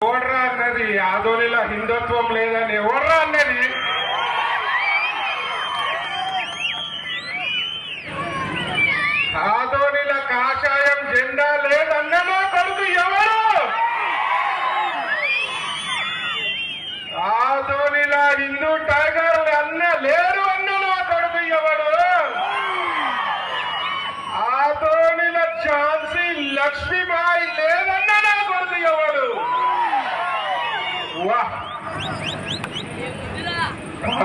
ఎవర్రా అన్నది ఆదోనిలో హిందుత్వం లేదని ఎవర్రా అన్నది? ఆదోనిలో కాషాయం జెండా లేదన్నమో కొడుకు ఎవరు? ఆదోనిలో హిందూ టైగర్లు అన్న లేరు అన్నమో కొడుకు ఎవరు? ఆదోనిలో ఝాన్సీ లక్ష్మీబాయి లేదన్నమో కొడుకు ఎవరు? వాహ్!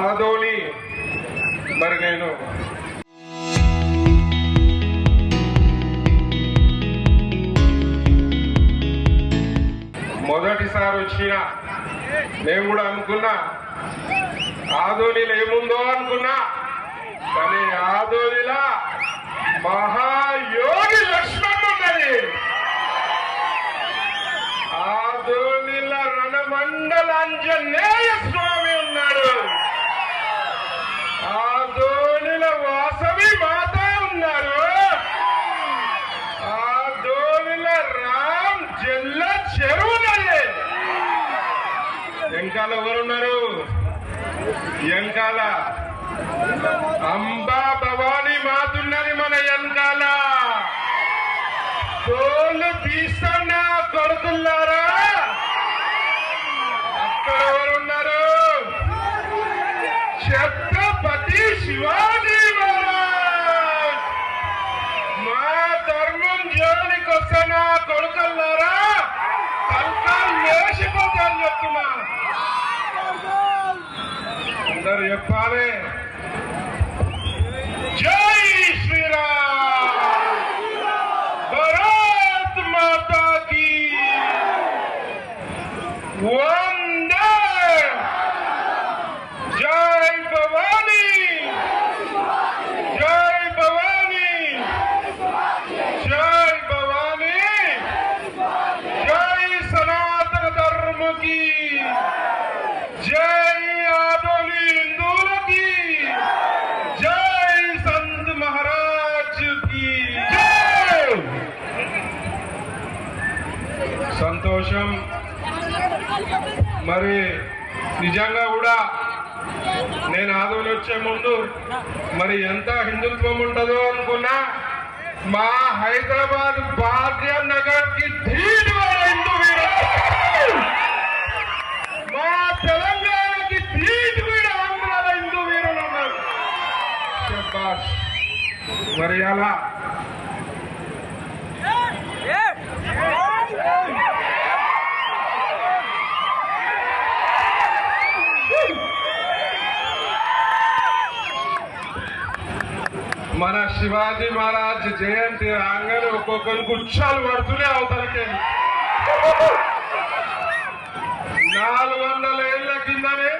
ఆదోని మరి నేను మొదటిసారి వచ్చిన నేను కూడా అనుకున్నా ఆదోనిలో ఏముందో అనుకున్నా, కానీ ఆదోనిలా మహాయోగి లక్ష్మణ్ ఉన్నది. ఆదోనిలో రణమండల ఆంజనేయ స్వామి ఉన్నాడు. ఆదోనిలో వాసవి మాత ఉన్నారు. ఆదోనిలో రామ్ జల్ల చెరువు ఉన్నది. వెంకాల ఎవరున్నారు? వెంకాల అంబా భవానీ మాతున్నది మన వెనకాల. తోలు తీస్తున్నా కొడుకున్నారా? అక్కడ ఎవరున్నారు? ఛత్రపతి శివాజీ మహారాజ్. మా ధర్మం జోలికి వస్తున్నా కొడుకున్నారా? తలకాలు వేసిపోతాను చెప్తున్నా. అందరు చెప్పాలి జై శ్రీరామ్, భారత్ మాతా కీ వందే, జై భవానీ, జై భవానీ, జై భవానీ, జై సనాతన ధర్మ की जय, आदोनी हिंदुओं जय, संत महाराज की जय. సంతోషం. మరి నిజంగా కూడా నేను ఆదోని వచ్చే ముందు మరి ఎంత హిందుత్వం ఉంటుందో అనుకున్నా. మా హైదరాబాద్ భాగ్యనగర్ కి ధీటువాడ హిందూ వీరులు, మా తెలంగాణకి ధీటువీడు ఆంధ్రాల హిందూ వీరులు ఉన్నారు. శభాష్. మరి అలా మన శివాజీ మహారాజ్ జయంతి రాగానే ఒక్కొక్కరు గుచ్చాలు పడుతూనే అవతలకే. 400 ఏళ్ల కిందనే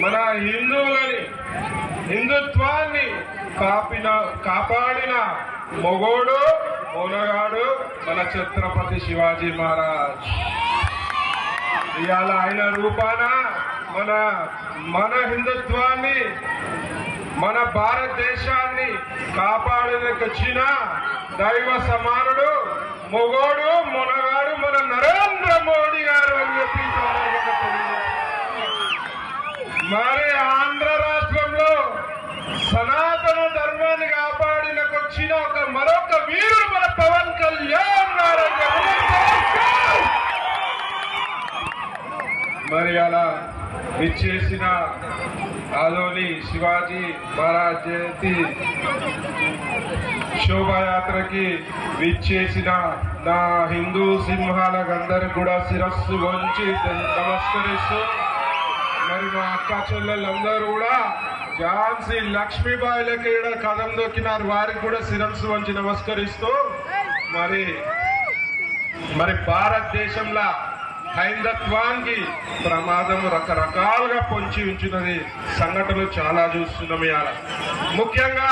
మన హిందువులని హిందుత్వాన్ని కాపాడిన మొగోడు మొనగాడు మన ఛత్రపతి శివాజీ మహారాజ్. ఇవాళ ఆయన రూపాన మన హిందుత్వాన్ని మన భారతదేశాన్ని కాపాడేకొచ్చిన దైవ సమానుడు మొగోడు మొనగాడు మన నరేంద్ర మోడీ గారు అని చెప్పి మరి ఆంధ్ర రాష్ట్రంలో సనాతన ధర్మాన్ని కాపాడినకొచ్చిన మరొక వీరుడు మన పవన్ కళ్యాణ్ గారు. మరి అలా విచ్చేసిన ఆదోని శివాజీ మహారాజ్ జయంతి శోభాయాత్రకి విచ్చేసిన నా హిందూ సింహాలకందరికి కూడా శిరస్సు వంచి నమస్కరిస్తూ, మరి మా అక్క చెల్లెళ్ళందరూ కూడా ఝాన్సీ లక్ష్మీబాయిలకి కథం దొక్కినారు, వారికి కూడా శిరస్సు వంచి నమస్కరిస్తూ, మరి భారతదేశంలో హైందత్వానికి ప్రమాదం రకరకాలుగా పొంచి ఉంచినది సంఘటనలు చాలా చూస్తున్నాం. ఇవాళ ముఖ్యంగా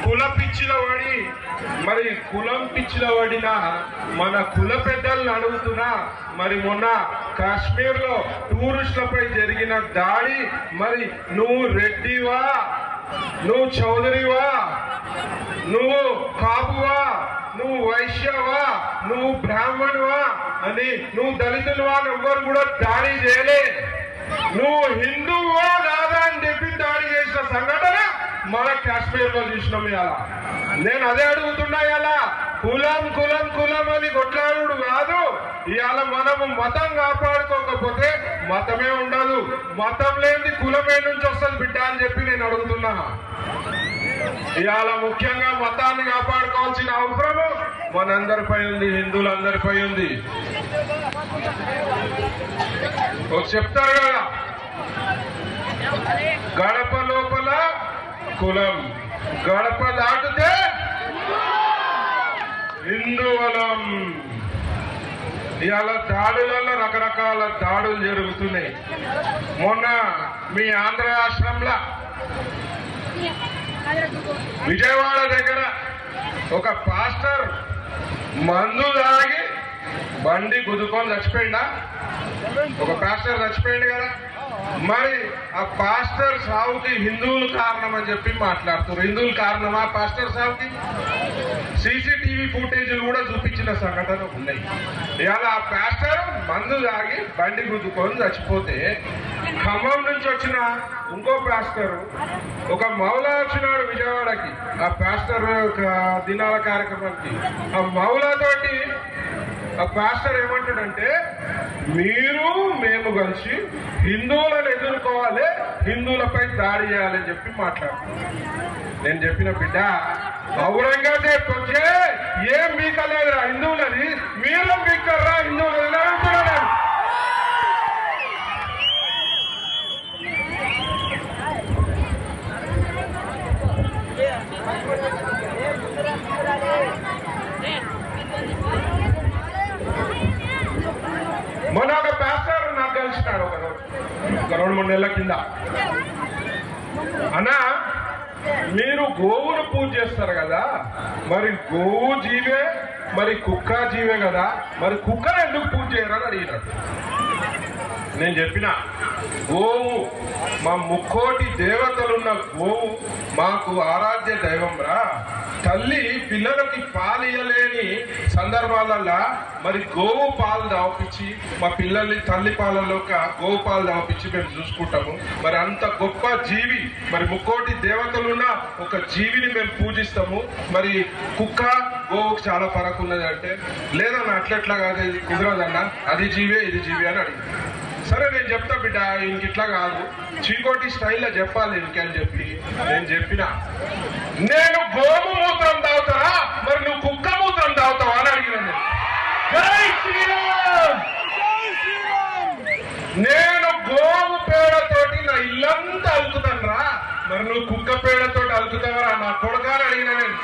కులం పిచ్చిలో పడిన మన కుల పెద్దలను అడుగుతున్నా. మరి మొన్న కాశ్మీర్ లో టూరిస్టులపై జరిగిన దాడి, మరి నువ్వు రెడ్డివా, నువ్వు చౌదరివా, నువ్వు కాపువా, నువ్వు వైశ్యవా, నువ్వు బ్రాహ్మణువా అని నువ్వు దళితులు వాళ్ళు ఎవ్వరు కూడా దాడి చేయలే. నువ్వు హిందువో కాదా అని చెప్పి దాడి చేసిన సంఘటన మన కాశ్మీర్ లో చూసినాం. ఇలా నేను అదే అడుగుతున్నా, ఇలా కులం కులం కులం అని కొట్లాడు కాదు. ఇవాళ మనము మతం కాపాడుకోకపోతే మతమే ఉండదు. మతం లేని కులమే నుంచి వస్తుంది బిడ్డ అని చెప్పి నేను అడుగుతున్నా. ఇవాళ ముఖ్యంగా మతాన్ని కాపాడుకోవాల్సిన అవసరము మనందరిపై ఉంది, హిందువులందరిపై ఉంది. చెప్తారు కదా, గడప లోపల కులం, గడప దాటితే హిందువులం. ఇవాళ దాడులలో రకరకాల దాడులు జరుగుతున్నాయి. మొన్న మీ ఆంధ్ర రాష్ట్రంలో విజయవాడ దగ్గర ఒక పాస్టర్ మందు తాగి బండి గుద్దుకొని చచ్చిపోయిందా? ఒక పాస్టర్ చచ్చిపోయింది కదా. మరి ఆ పాస్టర్ సావుకి హిందువులు కారణం అని చెప్పి మాట్లాడుతున్నారు. హిందువులు కారణమా పాస్టర్ సావుకి? సీసీటీవీ ఫుటేజీలు కూడా చూపించిన సంఘటనలు ఉన్నాయి. ఇవాళ ఆ పాస్టర్ మందు తాగి బండి గుద్దుకొని చచ్చిపోతే, ఖమ్మం నుంచి వచ్చిన ఇంకో పాస్టర్, ఒక మౌలా వచ్చినాడు విజయవాడకి ఆ పాస్టర్ దినాల కార్యక్రమానికి. ఆ మౌలాతోటి ఆ పాస్టర్ ఏమంటాడంటే, మీరు మేము కలిసి హిందువులను ఎదుర్కోవాలి, హిందువులపై దాడి చేయాలని చెప్పి మాట్లాడుతున్నాను. నేను చెప్పిన బిడ్డ, ఔరంగజేబ్ వచ్చే ఏం మీకలేదురా హిందువులని, మీరు మీకర్రా హిందువులు ఎలా అంటున్నాను. మొన్న ఒక పాస్టర్ నాకు కలిసినాడు ఒక 2-3 నెలల కింద. అన్నా, మీరు గోవును పూజ చేస్తారు కదా, మరి గోవు జీవే, మరి కుక్క జీవే కదా, మరి కుక్కను ఎందుకు పూజ చేయరని అడిగినాడు. నేను చెప్పిన, గోవు మా ముక్కోటి దేవతలున్న గోవు మాకు ఆరాధ్య దైవం రా. తల్లి పిల్లలకి పాలు ఇయ్యలేని సందర్భాలల్లో మరి గోవు పాలు దాపించి మా పిల్లల్ని తల్లి పాలలో గోవు పాలు దాపించి మేము చూసుకుంటాము. మరి అంత గొప్ప జీవి, మరి ముక్కోటి దేవతలున్న ఒక జీవిని మేము పూజిస్తాము. మరి కుక్క గోవుకి చాలా ఫరక్ ఉన్నది అంటే, లేదన్న అట్లెట్లా కాదు, ఇది కుదరదన్న, అది జీవే ఇది జీవే అని అడిగింది. సరే నేను చెప్తా బిడ్డ, ఇంక ఇట్లా కాదు, చీకోటి స్టైల్లో చెప్పాలి ఇంకని చెప్పి నేను చెప్పిన, నేను గోవు మూత్రం తాగుతారా, మరి నువ్వు కుక్క మూత్రం తాగుతావా అని అడిగిన. నేను గోవు పేడతోటి నా ఇల్లంతా అలుకుతాను రా, మరి నువ్వు కుక్క పేడతోటి అలుకుతావరా నా కొడుకా అని అడిగిన నేను.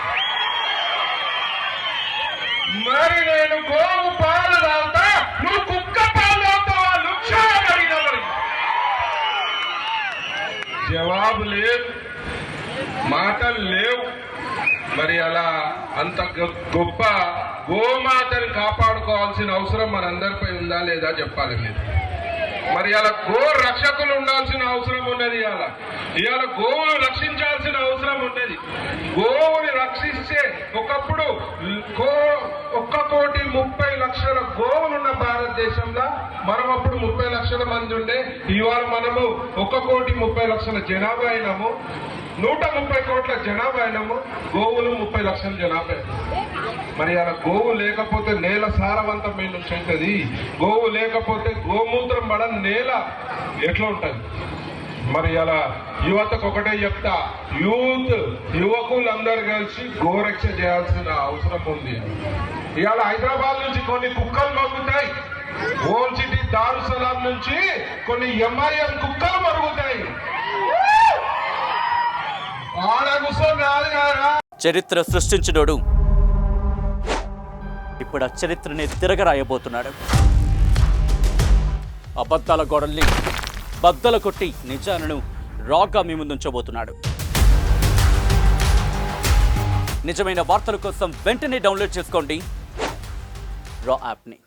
మరి నేను గోవు పాలు తాగుతా, నువ్వు కుక్క పాలు తాగుతావా లుక్షా అని అడిగిన. మరి జవాబు లేదు, మాటలు లేవు. మరి అలా అంత గొప్ప గోమాతని కాపాడుకోవాల్సిన అవసరం మనందరిపై ఉందా లేదా చెప్పాలి మీరు. మరి అలా గో రక్షకులు ఉండాల్సిన అవసరం ఉన్నది. ఇవాళ గోవును రక్షించాల్సిన అవసరం ఉన్నది. గోవుని రక్షిస్తే, ఒకప్పుడు 1,30,00,000 గోవులున్న భారతదేశంలో మనం అప్పుడు 30 లక్షల మంది ఉండే. ఇవాళ మనము 1,30,00,000 జనాభా అయినాము, 130 కోట్ల జనాభా అయినాము, గోవులు 30 లక్షల జనాభా. మరి అలా గోవు లేకపోతే నేల సారవంతం మీ నుంచి అవుతుంది. గోవు లేకపోతే గోమూత్రం పడని నేల ఎట్లా ఉంటుంది. మరి అలా యువతకు ఒకటే చెప్తా, యువకులందరూ కలిసి గోరక్ష చేయాల్సిన అవసరం ఉంది. ఇవాళ హైదరాబాద్ నుంచి కొన్ని కుక్కలు మరుగుతాయి, ఓల్డ్ సిటీ దారుసలాం నుంచి కొన్ని MIM కుక్కలు మరుగుతాయి. చరిత్ర సృష్టించినోడు ఇప్పుడు ఆ చరిత్రని తిరగరాయబోతున్నాడు. అబద్ధాల గోడల్ని బద్దలు కొట్టి నిజాలను రాగా మీ ముందుంచబోతున్నాడు. నిజమైన వార్తల కోసం వెంటనే డౌన్లోడ్ చేసుకోండి రా యాప్ని.